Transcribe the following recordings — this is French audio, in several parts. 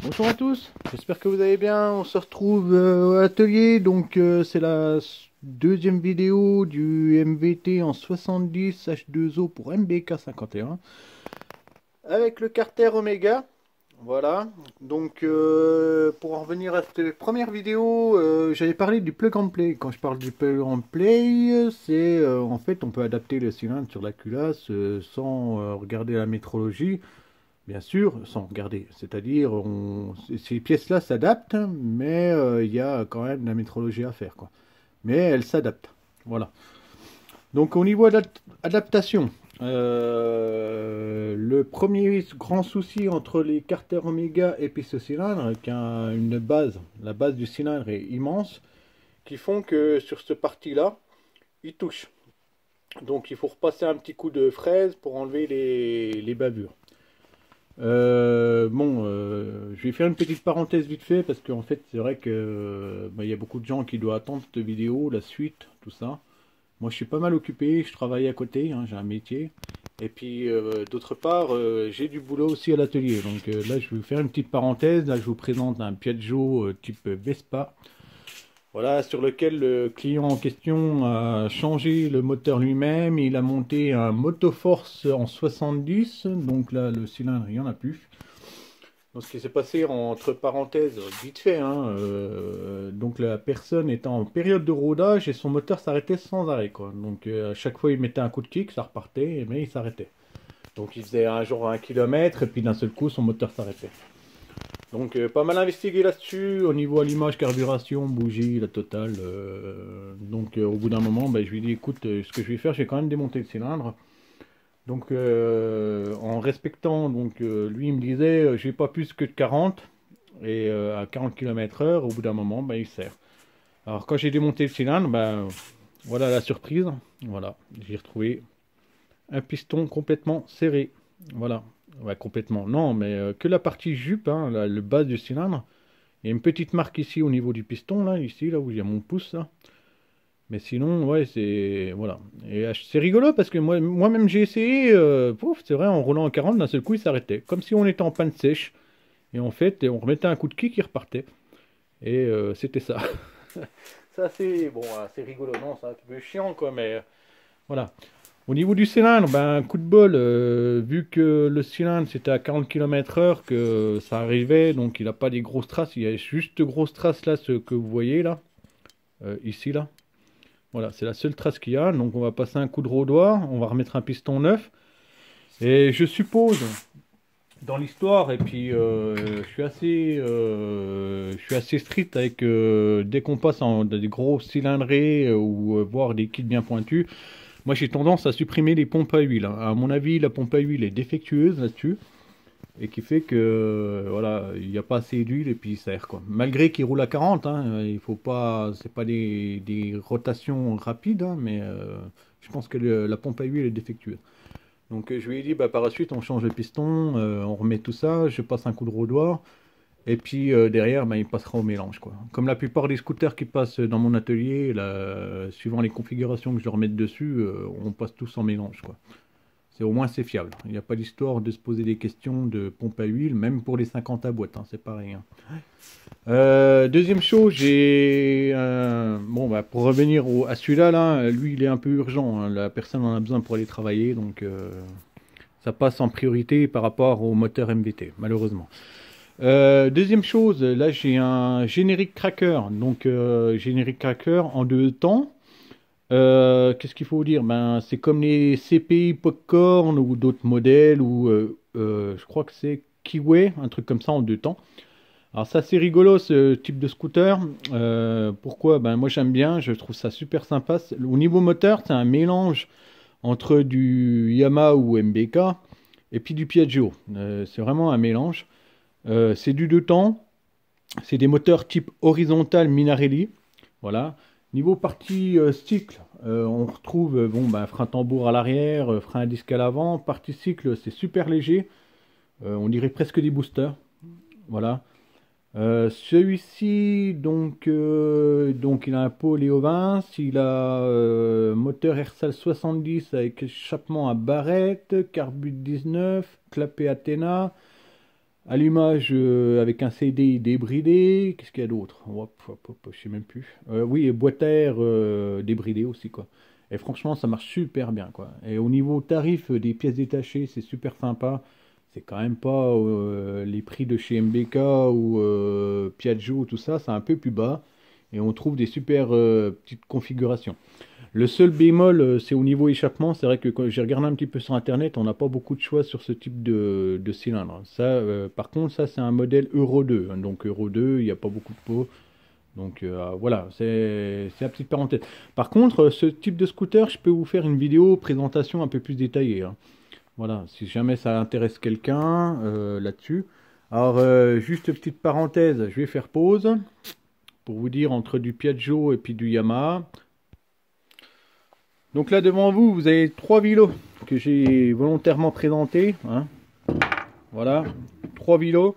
Bonjour à tous, j'espère que vous allez bien. On se retrouve à l'atelier, donc c'est la deuxième vidéo du MVT en 70 H2O pour MBK51 avec le Carter Omega. Voilà, donc pour en revenir à cette première vidéo, j'avais parlé du plug and play. Quand je parle du plug and play, c'est en fait on peut adapter le cylindre sur la culasse sans regarder la métrologie. Bien sûr, sans regarder. C'est-à-dire, ces pièces-là s'adaptent, mais il y a quand même de la métrologie à faire, quoi. Mais elles s'adaptent. Voilà. Donc, au niveau adaptation, le premier grand souci entre les Carter Omega et ce cylindre, qui a une base, la base du cylindre est immense, qui font que sur cette partie-là, il touche. Donc, il faut repasser un petit coup de fraise pour enlever les bavures. Je vais faire une petite parenthèse vite fait parce qu'en fait c'est vrai que il y a beaucoup de gens qui doivent attendre cette vidéo, la suite, tout ça. Moi je suis pas mal occupé, je travaille à côté, hein, j'ai un métier. Et puis d'autre part, j'ai du boulot aussi à l'atelier. Donc là je vais vous faire une petite parenthèse. Là je vous présente un Piaggio type Vespa. Voilà, sur lequel le client en question a changé le moteur lui-même. Il a monté un Motoforce en 70, donc là le cylindre il n'y en a plus. Donc ce qui s'est passé entre parenthèses, vite fait, hein, donc la personne était en période de rodage et son moteur s'arrêtait sans arrêt, quoi. Donc à chaque fois il mettait un coup de kick, ça repartait, mais il s'arrêtait. Donc il faisait un jour 1 km et puis d'un seul coup son moteur s'arrêtait. Donc pas mal investigué là-dessus, au niveau allumage, carburation, bougie, la totale. Au bout d'un moment, je lui ai dit écoute, ce que je vais faire, je vais quand même démonter le cylindre. Donc en respectant, lui il me disait je vais pas plus que de 40, et à 40 km/h, au bout d'un moment, il sert. Alors quand j'ai démonté le cylindre, voilà la surprise, voilà, j'ai retrouvé un piston complètement serré, voilà. Ouais, complètement. Non, mais que la partie jupe, hein, le bas du cylindre. Il y a une petite marque ici au niveau du piston, là, ici, là où il y a mon pouce, là. Mais sinon, ouais, c'est... Voilà. Et c'est rigolo parce que moi-même j'ai essayé, pouf, c'est vrai, en roulant en 40, d'un seul coup, il s'arrêtait. Comme si on était en panne sèche. Et en fait, on remettait un coup de kick, il repartait. Et c'était ça. Ça, c'est... Bon, c'est rigolo, non, c'est un peu chiant, quoi, mais... Voilà. Au niveau du cylindre, coup de bol, vu que le cylindre c'était à 40 km/h que ça arrivait, donc il n'a pas des grosses traces, il y a juste de grosses traces là, ce que vous voyez là, ici là. Voilà, c'est la seule trace qu'il y a, donc on va passer un coup de rodoir, on va remettre un piston neuf. Et je suppose, dans l'histoire, et puis je suis assez strict avec, dès qu'on passe en des gros cylindrés ou voire des kits bien pointus, moi j'ai tendance à supprimer les pompes à huile, hein. À mon avis, la pompe à huile est défectueuse là-dessus. Et qui fait que voilà, il n'y a pas assez d'huile et puis il sert, quoi. Malgré qu'il roule à 40, hein, il faut pas, c'est pas des rotations rapides, hein, mais je pense que la pompe à huile est défectueuse. Donc je lui ai dit par la suite on change le piston, on remet tout ça, je passe un coup de rodoir. Et puis derrière, il passera au mélange, quoi. Comme la plupart des scooters qui passent dans mon atelier, là, suivant les configurations que je leur mette dessus, on passe tous en mélange, quoi. C'est au moins c'est fiable. Il n'y a pas d'histoire de se poser des questions de pompe à huile, même pour les 50 à boîte, hein, c'est pareil, hein. Deuxième chose, j'ai pour revenir à celui-là, là, lui il est un peu urgent, hein. La personne en a besoin pour aller travailler, donc ça passe en priorité par rapport au moteur MVT, malheureusement. Deuxième chose, là j'ai un générique cracker, donc générique cracker en 2 temps. Qu'est-ce qu'il faut dire? C'est comme les CPI Popcorn ou d'autres modèles, ou je crois que c'est Kiwi, un truc comme ça en 2 temps. Alors ça c'est rigolo ce type de scooter. Pourquoi? Moi j'aime bien, je trouve ça super sympa. Au niveau moteur, c'est un mélange entre du Yamaha ou MBK et puis du Piaggio. C'est vraiment un mélange. C'est du 2 temps. C'est des moteurs type horizontal Minarelli. Voilà. Niveau partie cycle, on retrouve frein tambour à l'arrière, frein à disque à l'avant. Partie cycle, c'est super léger. On dirait presque des boosters. Voilà. Celui-ci, donc il a un pot Léo Vince. Il a moteur Ersal 70 avec échappement à barrette, carbut 19, clapet Athena. Allumage avec un CD débridé. Qu'est-ce qu'il y a d'autre? Hop, hop, hop, je sais même plus. Oui, boîte à air débridée aussi, quoi. Et franchement, ça marche super bien, quoi. Et au niveau tarif des pièces détachées, c'est super sympa. C'est quand même pas les prix de chez MBK ou Piaggio, tout ça. C'est un peu plus bas. Et on trouve des super petites configurations. Le seul bémol, c'est au niveau échappement. C'est vrai que quand j'ai regardé un petit peu sur Internet, on n'a pas beaucoup de choix sur ce type de cylindre. Ça, par contre, ça, c'est un modèle Euro 2. Hein. Donc Euro 2, il n'y a pas beaucoup de pots. Donc voilà, c'est la petite parenthèse. Par contre, ce type de scooter, je peux vous faire une vidéo présentation un peu plus détaillée. Hein. Voilà, si jamais ça intéresse quelqu'un là-dessus. Alors, juste petite parenthèse, je vais faire pause pour vous dire entre du Piaggio et puis du Yamaha. Donc là devant vous, vous avez 3 vélos que j'ai volontairement présentés. Hein. Voilà, 3 vélos.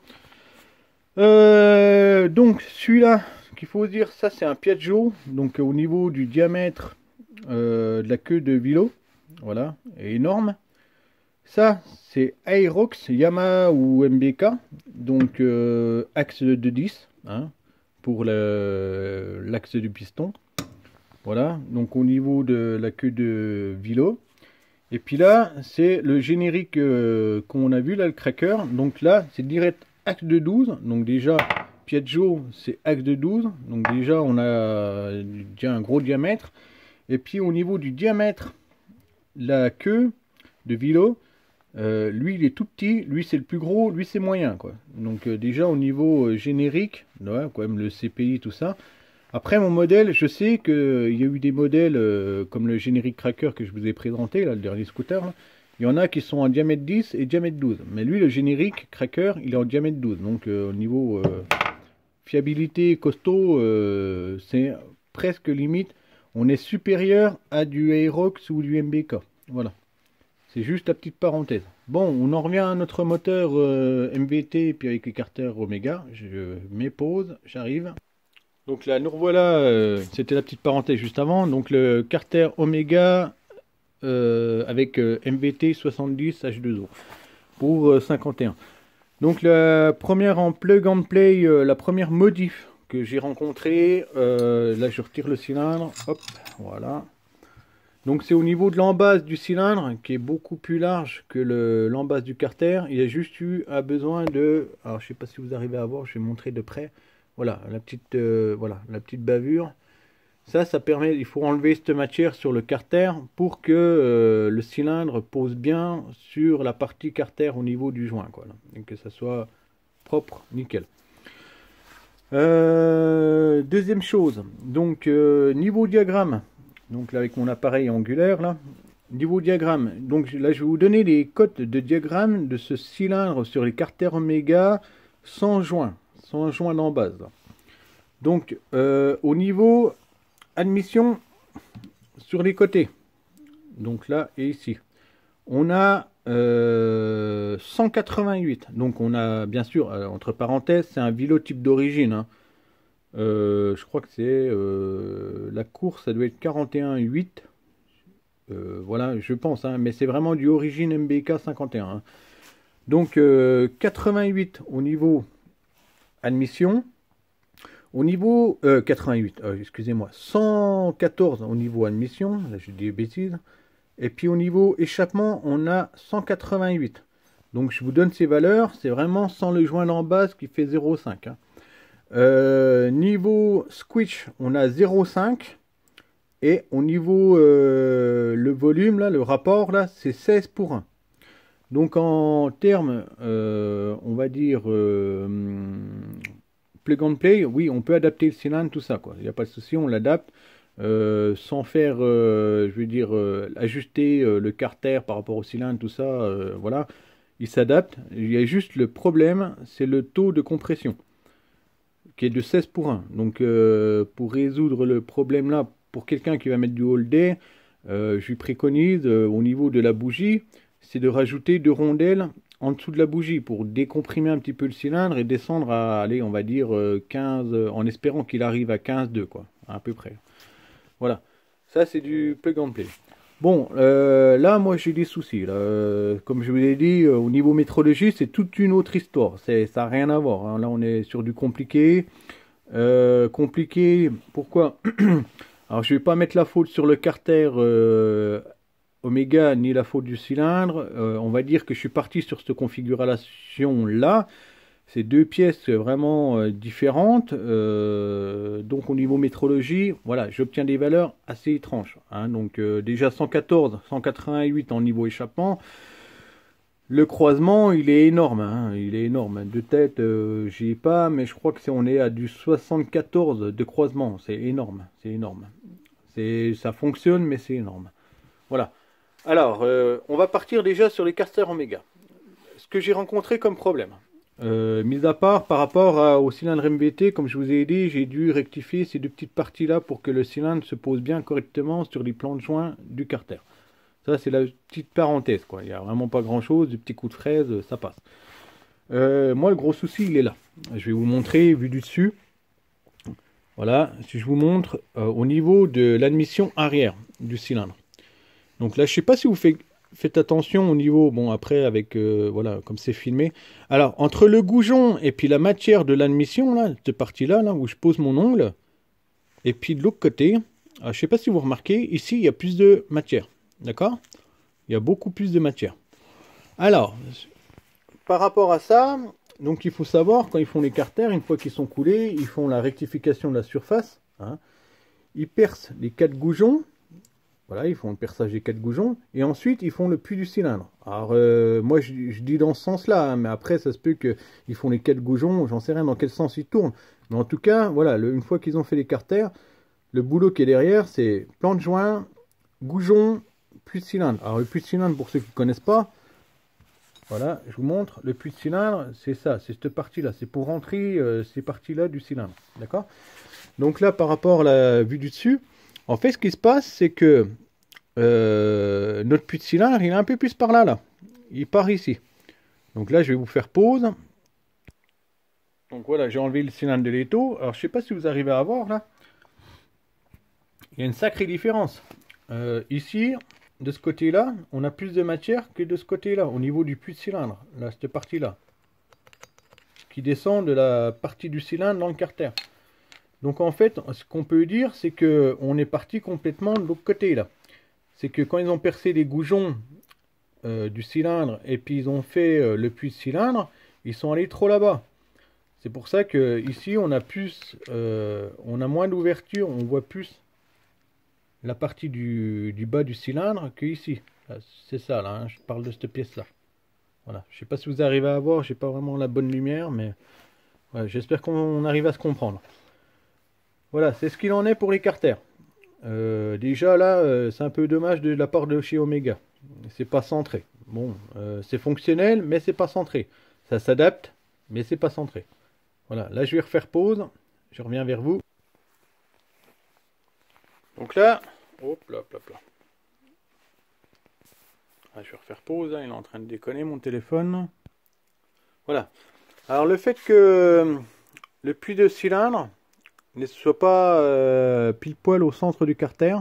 Donc celui-là, qu'il faut dire, ça c'est un Piaggio. Donc au niveau du diamètre de la queue de vélo, voilà, est énorme. Ça c'est Aerox, Yamaha ou MBK. Donc axe de 10 hein, pour l'axe du piston. Voilà, donc au niveau de la queue de vélo. Et puis là, c'est le générique qu'on a vu, là, le cracker. Donc là, c'est direct axe de 12. Donc déjà, Piaggio, c'est axe de 12. Donc déjà, on a déjà un gros diamètre. Et puis au niveau du diamètre, la queue de vélo, lui, il est tout petit. Lui, c'est le plus gros. Lui, c'est moyen, quoi. Donc déjà, au niveau générique, ouais, quand même le CPI, tout ça. Après mon modèle, je sais qu'il y a eu des modèles comme le générique cracker que je vous ai présenté, là, le dernier scooter. Là. Il y en a qui sont en diamètre 10 et diamètre 12. Mais lui, le générique cracker, il est en diamètre 12. Donc au niveau fiabilité costaud, c'est presque limite. On est supérieur à du Aerox ou du MBK. Voilà. C'est juste la petite parenthèse. Bon, on en revient à notre moteur MVT puis avec les carters Omega. Je mets pause, j'arrive. Donc là, nous revoilà, c'était la petite parenthèse juste avant. Donc le Carter Omega avec MVT 70 H2O pour 51. Donc la première en plug and play, la première modif que j'ai rencontrée, là je retire le cylindre, hop, voilà. Donc c'est au niveau de l'embase du cylindre qui est beaucoup plus large que l'embase du Carter. Il a juste eu besoin de, alors je sais pas si vous arrivez à voir, je vais montrer de près. Voilà la petite bavure. Ça permet, il faut enlever cette matière sur le carter pour que le cylindre pose bien sur la partie carter au niveau du joint, quoi, et que ça soit propre, nickel. Deuxième chose, donc niveau diagramme, donc là avec mon appareil angulaire là, niveau diagramme, donc là je vais vous donner les codes de diagramme de ce cylindre sur les carters Omega sans joint d'embase. Donc au niveau admission sur les côtés, donc là et ici, on a 188. Donc on a bien sûr, entre parenthèses, c'est un vélo type d'origine. Hein. Je crois que c'est la course, ça doit être 41,8. Voilà, je pense, hein, mais c'est vraiment du origine MBK 51. Hein. Donc 88 au niveau admission. Au niveau 88, excusez-moi, 114 au niveau admission, là je dis des bêtises. Et puis au niveau échappement, on a 188. Donc je vous donne ces valeurs, c'est vraiment sans le joint d'embase qui fait 0,5. Hein. Niveau squitch, on a 0,5. Et au niveau le volume, là, le rapport, là, c'est 16 pour 1. Donc en termes, on va dire, plug and play, oui, on peut adapter le cylindre, tout ça, quoi. Il n'y a pas de souci, on l'adapte. Sans faire, je veux dire, ajuster le carter par rapport au cylindre, tout ça, voilà, il s'adapte. Il y a juste le problème, c'est le taux de compression, qui est de 16 pour 1. Donc, pour résoudre le problème là, pour quelqu'un qui va mettre du all day, je lui préconise, au niveau de la bougie, c'est de rajouter 2 rondelles en dessous de la bougie pour décomprimer un petit peu le cylindre et descendre à, allez, on va dire 15, en espérant qu'il arrive à 15,2, quoi, à peu près. Voilà, ça c'est du plug and play. Bon, là, moi, j'ai des soucis. Là. Comme je vous l'ai dit, au niveau métrologie, c'est toute une autre histoire. Ça n'a rien à voir. Hein. Là, on est sur du compliqué. Compliqué, pourquoi? Alors, je vais pas mettre la faute sur le carter Oméga, ni la faute du cylindre. On va dire que je suis parti sur cette configuration-là. C'est deux pièces vraiment différentes. Donc au niveau métrologie, voilà, j'obtiens des valeurs assez étranges. Hein. Donc déjà 114, 188 en niveau échappement. Le croisement, il est énorme. Hein. Il est énorme. De tête, j'y ai pas, mais je crois que on est à du 74 de croisement. C'est énorme. C'est énorme. Ça fonctionne, mais c'est énorme. Voilà. Alors, on va partir déjà sur les casters Oméga. Ce que j'ai rencontré comme problème. Mis à part par rapport au cylindre MVT, comme je vous ai dit, j'ai dû rectifier ces deux petites parties là pour que le cylindre se pose bien correctement sur les plans de joint du carter. Ça c'est la petite parenthèse quoi, il n'y a vraiment pas grand chose, du petit coup de fraise, ça passe. Moi le gros souci il est là, je vais vous montrer vu du dessus. Voilà, si je vous montre au niveau de l'admission arrière du cylindre. Donc là je sais pas si vous faites attention au niveau, bon après avec, voilà, comme c'est filmé. Alors, entre le goujon et puis la matière de l'admission, là, cette partie-là, là, où je pose mon ongle, et puis de l'autre côté, je sais pas si vous remarquez, ici, il y a plus de matière, d'accord? Il y a beaucoup plus de matière. Alors, par rapport à ça, donc il faut savoir, quand ils font les carters, une fois qu'ils sont coulés, ils font la rectification de la surface, hein, ils percent les 4 goujons. Voilà, ils font le perçage des 4 goujons. Et ensuite, ils font le puits du cylindre. Alors, moi, je dis dans ce sens-là. Hein, mais après, ça se peut qu'ils font les 4 goujons. J'en sais rien dans quel sens ils tournent. Mais en tout cas, voilà, une fois qu'ils ont fait les carters, le boulot qui est derrière, c'est plan de joint, goujon, puits de cylindre. Alors, le puits de cylindre, pour ceux qui ne connaissent pas, voilà, je vous montre. Le puits de cylindre, c'est ça. C'est cette partie-là. C'est pour rentrer ces parties-là du cylindre. D'accord? Donc là, par rapport à la vue du dessus, en fait, ce qui se passe, c'est que notre puits de cylindre, il est un peu plus par là, là. Il part ici. Donc là, je vais vous faire pause. Donc voilà, j'ai enlevé le cylindre de l'étau. Alors, je sais pas si vous arrivez à voir, là. Il y a une sacrée différence. Ici, de ce côté-là, on a plus de matière que de ce côté-là, au niveau du puits de cylindre. Là, cette partie-là. Qui descend de la partie du cylindre dans le carter. Donc en fait, ce qu'on peut dire, c'est que on est parti complètement de l'autre côté là. C'est que quand ils ont percé les goujons du cylindre et puis ils ont fait le puits de cylindre, ils sont allés trop là-bas. C'est pour ça que ici on a plus, on a moins d'ouverture, on voit plus la partie du bas du cylindre que ici. C'est ça là, hein, je parle de cette pièce là. Voilà, je sais pas si vous arrivez à voir, j'ai pas vraiment la bonne lumière, mais ouais, j'espère qu'on arrive à se comprendre. Voilà, c'est ce qu'il en est pour les carters. Déjà là, c'est un peu dommage de la part de chez Oméga. C'est pas centré. Bon, c'est fonctionnel, mais c'est pas centré. Ça s'adapte, mais c'est pas centré. Voilà, là je vais refaire pause. Je reviens vers vous. Donc là, hop là, hop là, hop là. Ah, je vais refaire pause, hein, il est en train de déconner mon téléphone. Voilà. Alors le fait que le puits de cylindre ne soit pas pile poil au centre du carter,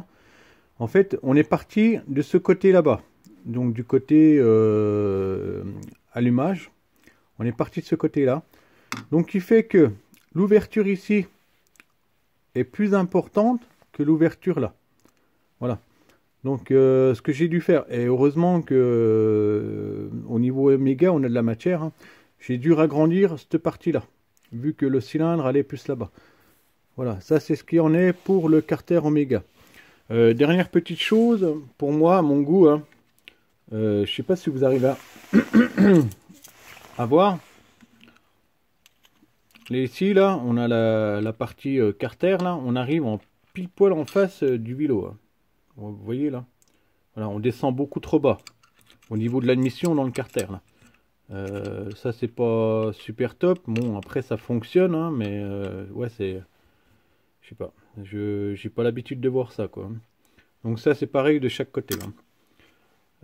en fait on est parti de ce côté là-bas, donc du côté allumage, on est parti de ce côté là, donc qui fait que l'ouverture ici est plus importante que l'ouverture là. Voilà, donc ce que j'ai dû faire, et heureusement que au niveau Oméga on a de la matière, hein, j'ai dû agrandir cette partie là, vu que le cylindre allait plus là-bas. Voilà, ça c'est ce qui en est pour le carter Oméga. Dernière petite chose, pour moi, à mon goût, hein, je sais pas si vous arrivez à voir. Et ici, là, on a la partie carter, là, on arrive en pile poil en face du vélo. Hein. Vous voyez là, voilà, on descend beaucoup trop bas au niveau de l'admission dans le carter. Là. Ça c'est pas super top. Bon, après ça fonctionne, hein, mais ouais, c'est... Je sais pas, j'ai pas l'habitude de voir ça quoi. Donc ça c'est pareil de chaque côté.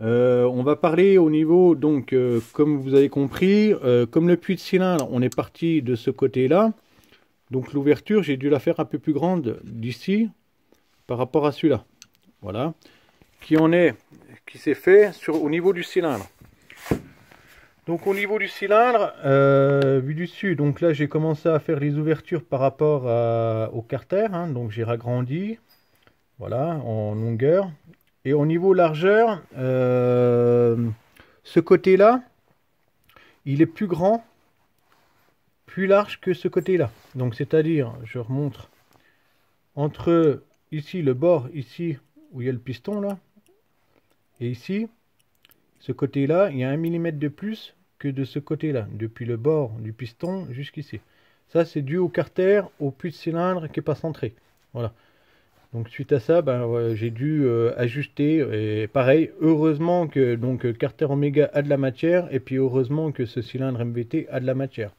On va parler au niveau, donc comme vous avez compris, comme le puits de cylindre, on est parti de ce côté là. Donc l'ouverture, j'ai dû la faire un peu plus grande d'ici par rapport à celui-là. Voilà. qui s'est fait au niveau du cylindre. Donc au niveau du cylindre, vu du dessus, donc là j'ai commencé à faire les ouvertures par rapport au carter, hein, donc j'ai ragrandi, voilà, en longueur. Et au niveau largeur, ce côté-là, il est plus grand, plus large que ce côté-là. Donc c'est-à-dire, je remonte entre ici, le bord ici, où il y a le piston là, et ici, ce côté-là, il y a 1 mm de plus que de ce côté-là, depuis le bord du piston jusqu'ici. Ça, c'est dû au carter, au puits de cylindre qui n'est pas centré. Voilà. Donc suite à ça, ben, j'ai dû ajuster. Et pareil, heureusement que donc carter Omega a de la matière, et puis heureusement que ce cylindre MVT a de la matière.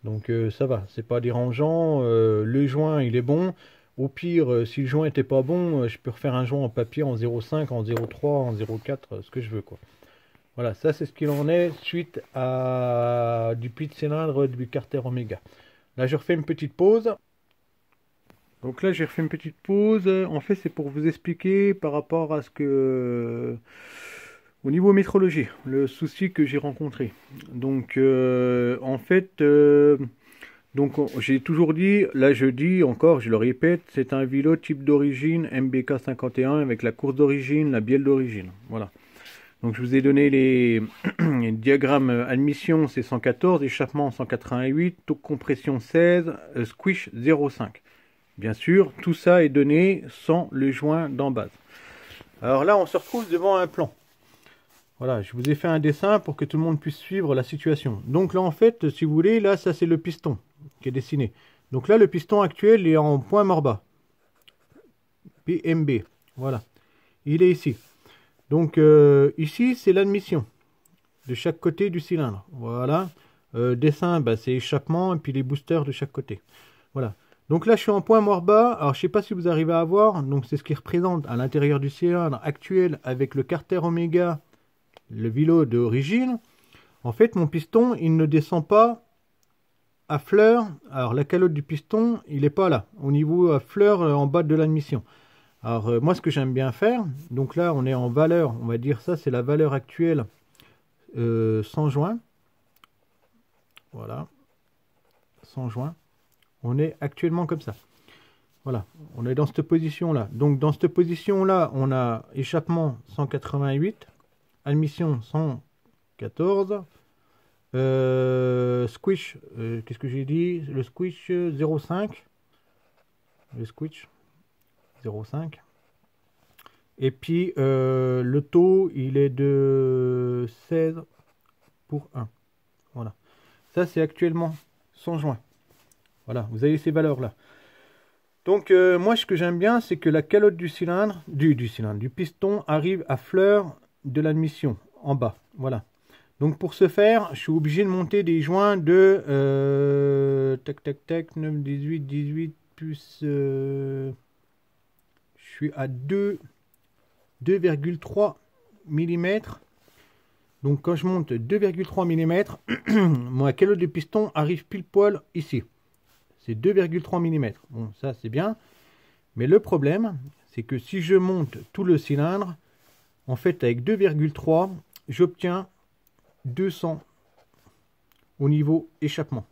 Donc ça va, c'est pas dérangeant. Le joint, il est bon. Au pire, si le joint était pas bon, je peux refaire un joint en papier en 0,5, en 0,3, en 0,4, ce que je veux, quoi. Voilà, ça c'est ce qu'il en est suite à du puits de cylindre du carter Omega. Là, je refais une petite pause. Donc là, j'ai refait une petite pause. En fait, c'est pour vous expliquer par rapport à ce que... au niveau métrologie, le souci que j'ai rencontré. Donc, en fait... donc j'ai toujours dit, là je dis encore, je le répète, c'est un vélo type d'origine MBK 51 avec la course d'origine, la bielle d'origine. Voilà. Donc je vous ai donné les diagrammes admission, c'est 114, échappement 188, taux de compression 16, squish 0,5. Bien sûr, tout ça est donné sans le joint d'en base. Alors là, on se retrouve devant un plan. Voilà, je vous ai fait un dessin pour que tout le monde puisse suivre la situation. Donc là, en fait, si vous voulez, là, ça c'est le piston qui est dessiné. Donc là, le piston actuel est en point mort bas. PMB. Voilà. Il est ici. Donc ici, c'est l'admission de chaque côté du cylindre. Voilà. Dessin, bah, c'est échappement et puis les boosters de chaque côté. Voilà. Donc là, je suis en point mort bas. Alors, je ne sais pas si vous arrivez à voir. Donc, c'est ce qui représente à l'intérieur du cylindre actuel avec le carter Omega, le vélo d'origine. En fait, mon piston, il ne descend pas à fleur. Alors, la calotte du piston, il n'est pas là. Au niveau à fleur en bas de l'admission. Alors, moi, ce que j'aime bien faire, donc là, on est en valeur, on va dire ça, c'est la valeur actuelle sans joint. Voilà. Sans joint. On est actuellement comme ça. Voilà. On est dans cette position-là. Donc, dans cette position-là, on a échappement 188, admission 114, squish, qu'est-ce que j'ai dit? Le squish 0,5. Le squish 0,5. Et puis le taux, il est de 16 pour 1. Voilà. Ça, c'est actuellement sans joint. Voilà, vous avez ces valeurs-là. Donc, moi, ce que j'aime bien, c'est que la calotte du cylindre, du piston, arrive à fleur de l'admission, en bas. Voilà. Donc, pour ce faire, je suis obligé de monter des joints de... tac, tac, tac, 9, 18, 18, plus... je suis à 2,3 mm. Donc quand je monte 2,3 mm, ma calotte de piston arrive pile poil ici. C'est 2,3 mm. Bon, ça c'est bien. Mais le problème, c'est que si je monte tout le cylindre, en fait avec 2,3, j'obtiens 200 au niveau échappement.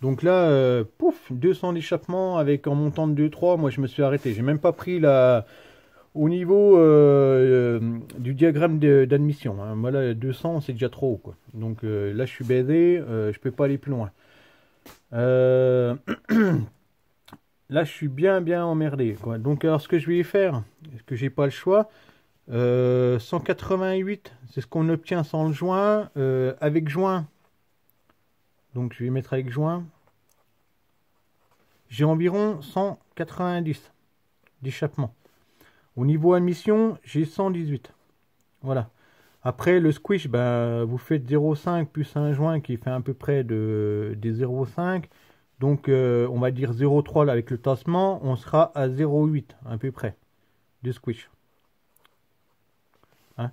Donc là, pouf, 200 d'échappement avec en montant de 2,3, moi je me suis arrêté. J'ai même pas pris la... Au niveau du diagramme d'admission, hein. Moi là 200 c'est déjà trop haut, quoi. Donc là je suis baisé, je peux pas aller plus loin. Là je suis bien emmerdé, quoi. Donc alors ce que je vais faire, parce que j'ai pas le choix, 188 c'est ce qu'on obtient sans le joint, avec joint. Donc je vais mettre avec joint. J'ai environ 190 d'échappement. Au niveau admission, j'ai 118. Voilà. Après, le squish, ben, vous faites 0,5 plus un joint qui fait à peu près des 0,5. Donc, on va dire 0,3 avec le tassement. On sera à 0,8 à peu près de squish. Hein?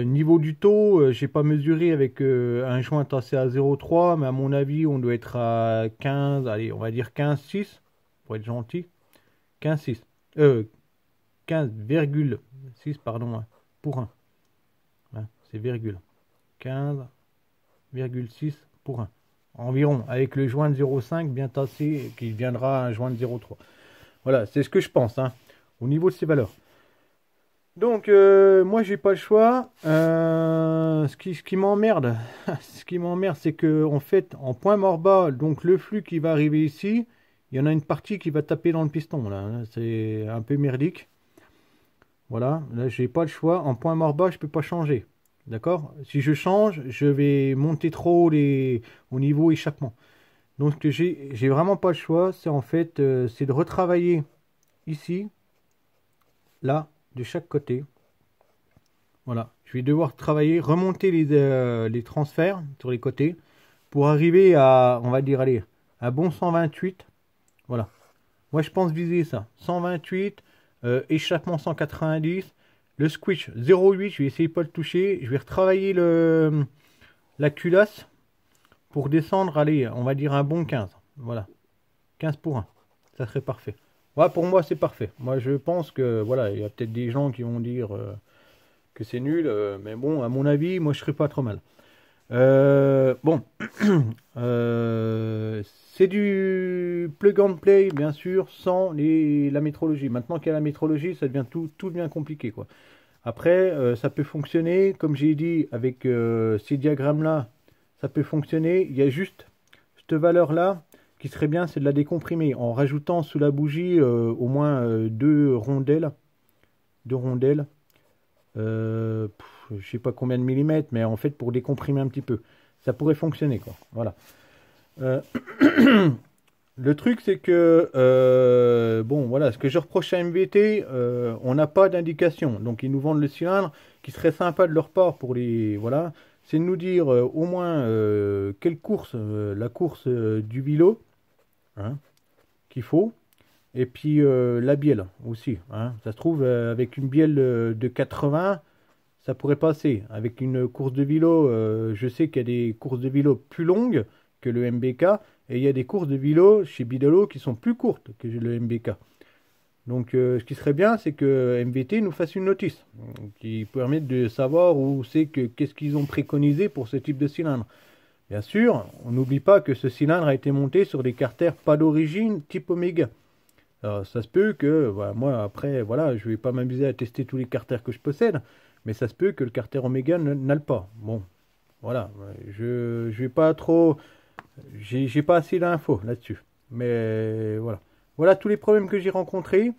Niveau du taux, j'ai pas mesuré avec un joint tassé à 0,3. Mais à mon avis, on doit être à 15. Allez, on va dire 15,6 pour être gentil. 15,6. 15,6 pardon, hein, pour 1. Hein, c'est virgule. 15,6 pour 1. Environ, avec le joint de 0,5 bien tassé, qui viendra un joint de 0,3. Voilà, c'est ce que je pense, hein, au niveau de ces valeurs. Donc, moi, j'ai pas le choix. Ce qui m'emmerde, c'est que, en fait, en point mort bas, donc le flux qui va arriver ici, il y en a une partie qui va taper dans le piston, là. Hein, c'est un peu merdique. Voilà, là, j'ai pas le choix. En point mort bas, je peux pas changer. D'accord? Si je change, je vais monter trop au niveau échappement. Donc, ce que j'ai vraiment pas le choix, c'est en fait, c'est de retravailler ici, là, de chaque côté. Voilà, je vais devoir travailler, remonter les transferts sur les côtés pour arriver à, on va dire, allez, un bon 128. Voilà. Moi, je pense viser ça. 128, échappement 190, le squish 0,8, je vais essayer de pas le toucher. Je vais retravailler la culasse pour descendre, allez, on va dire un bon 15. Voilà, 15 pour 1. Ça serait parfait. Voilà, pour moi, c'est parfait. Moi, je pense que, voilà, il y a peut-être des gens qui vont dire que c'est nul, mais bon, à mon avis, moi, je serais pas trop mal. Bon, c'est du plug and play, bien sûr, sans la métrologie. Maintenant qu'il y a la métrologie, ça devient tout devient compliqué, quoi. Après, ça peut fonctionner, comme j'ai dit, avec ces diagrammes-là, ça peut fonctionner. Il y a juste cette valeur-là qui serait bien, c'est de la décomprimer en rajoutant sous la bougie au moins deux rondelles. Je sais pas combien de millimètres, mais en fait pour décomprimer un petit peu, ça pourrait fonctionner, quoi. Voilà. Le truc c'est que bon, voilà, ce que je reproche à MVT, on n'a pas d'indication, donc ils nous vendent le cylindre qui serait sympa de leur part pour les, voilà, c'est de nous dire au moins quelle course, la course du vélo, hein, qu'il faut. Et puis la bielle aussi, hein. Ça se trouve avec une bielle de 80, ça pourrait passer. Avec une course de vélo, je sais qu'il y a des courses de vélo plus longues que le MBK, et il y a des courses de vélo chez Bidalo qui sont plus courtes que le MBK. Donc ce qui serait bien, c'est que MVT nous fasse une notice qui permette de savoir où c'est qu'est-ce qu'ils ont préconisé pour ce type de cylindre. Bien sûr, on n'oublie pas que ce cylindre a été monté sur des carters pas d'origine type Omega. Alors, ça se peut que, voilà, moi après, voilà, je vais pas m'amuser à tester tous les carters que je possède, mais ça se peut que le carter Omega n'aille pas. Bon, voilà, je vais pas trop, j'ai pas assez d'infos là-dessus, mais voilà. Voilà tous les problèmes que j'ai rencontrés.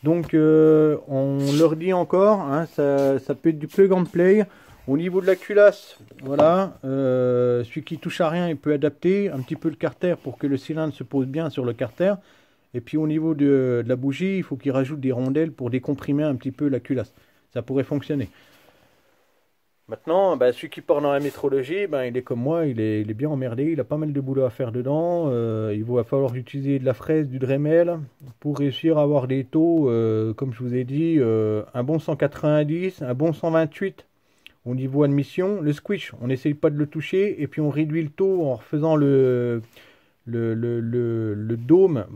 Donc, on leur dit encore, hein, ça peut être du plug and play. Au niveau de la culasse, voilà, celui qui touche à rien, il peut adapter un petit peu le carter pour que le cylindre se pose bien sur le carter. Et puis au niveau de la bougie, il faut qu'il rajoute des rondelles pour décomprimer un petit peu la culasse. Ça pourrait fonctionner. Maintenant, celui qui part dans la métrologie, il est comme moi, il est bien emmerdé, il a pas mal de boulot à faire dedans. Il va falloir utiliser de la fraise, du Dremel pour réussir à avoir des taux, comme je vous ai dit, un bon 190, un bon 128 au niveau admission. Le squish, on n'essaye pas de le toucher et puis on réduit le taux en refaisant le dôme,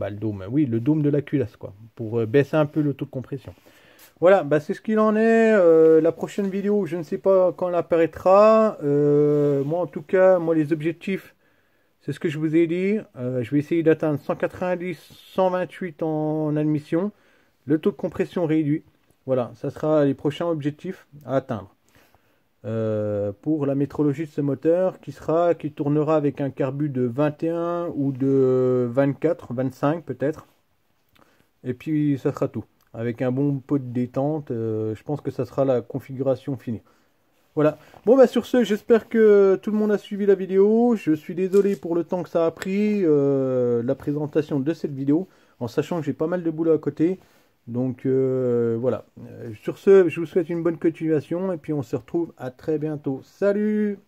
oui, le dôme de la culasse, quoi, pour baisser un peu le taux de compression. Voilà, c'est ce qu'il en est. La prochaine vidéo, je ne sais pas quand elle apparaîtra. Moi, en tout cas, les objectifs, c'est ce que je vous ai dit. Je vais essayer d'atteindre 190, 128 en admission. Le taux de compression réduit. Voilà, ça sera les prochains objectifs à atteindre. Pour la métrologie de ce moteur qui tournera avec un carbu de 21 ou de 24, 25 peut-être, et puis ça sera tout avec un bon pot de détente. Je pense que ça sera la configuration finie. Voilà, bon sur ce, j'espère que tout le monde a suivi la vidéo. Je suis désolé pour le temps que ça a pris la présentation de cette vidéo, en sachant que j'ai pas mal de boulot à côté. Donc voilà, sur ce, je vous souhaite une bonne continuation et puis on se retrouve à très bientôt. Salut!